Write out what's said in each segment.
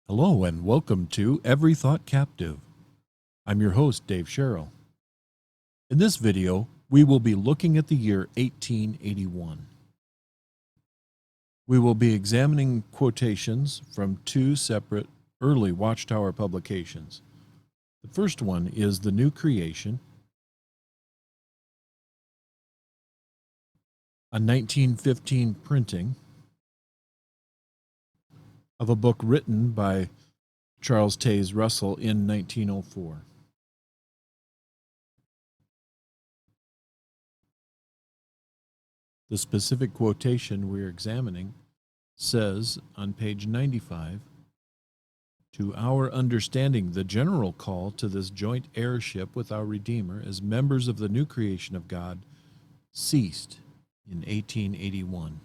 Hello and welcome to Every Thought Captive. I'm your host, Dave Sherrill. In this video, we will be looking at the year 1881. We will be examining quotations from two separate early Watchtower publications. The first one is The New Creation, a 1915 printing of a book written by Charles Taze Russell in 1904. The specific quotation we're examining says on page 95, "To our understanding, the general call to this joint heirship with our Redeemer as members of the new creation of God ceased in 1881.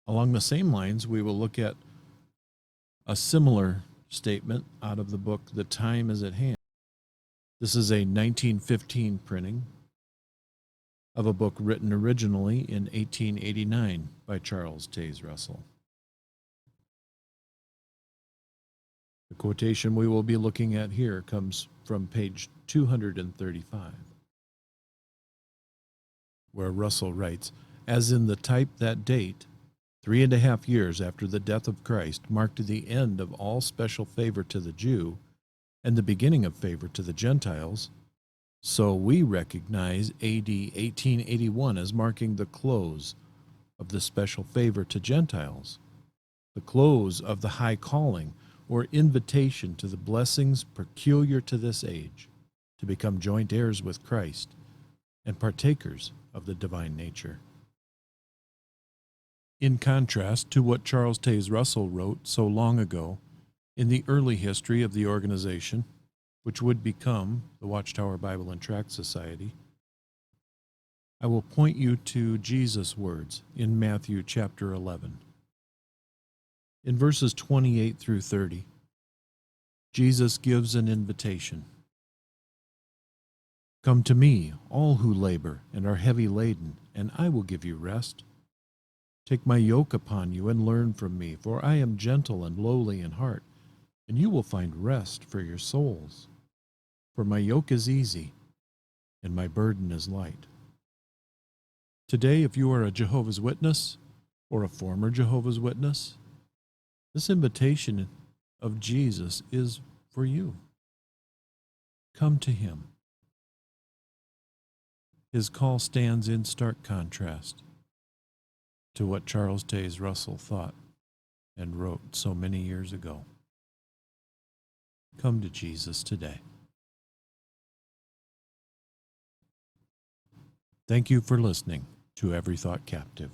Along the same lines, we will look at a similar statement out of the book The Time is at Hand. This is a 1915 printing of a book written originally in 1889 by Charles Taze Russell. The quotation we will be looking at here comes from page 235, where Russell writes, "As in the type that date, 3.5 years after the death of Christ marked the end of all special favor to the Jew and the beginning of favor to the Gentiles, so we recognize AD 1881 as marking the close of the special favor to Gentiles, the close of the high calling or invitation to the blessings peculiar to this age, to become joint heirs with Christ and partakers of the divine nature." In contrast to what Charles Taze Russell wrote so long ago in the early history of the organization, which would become the Watchtower Bible and Tract Society, I will point you to Jesus' words in Matthew chapter 11. In verses 28 through 30, Jesus gives an invitation. "Come to me, all who labor and are heavy laden, and I will give you rest. Take my yoke upon you and learn from me, for I am gentle and lowly in heart, and you will find rest for your souls. For my yoke is easy, and my burden is light." Today, if you are a Jehovah's Witness or a former Jehovah's Witness, this invitation of Jesus is for you. Come to him. His call stands in stark contrast to what Charles Taze Russell thought and wrote so many years ago. Come to Jesus today. Thank you for listening to Every Thought Captive.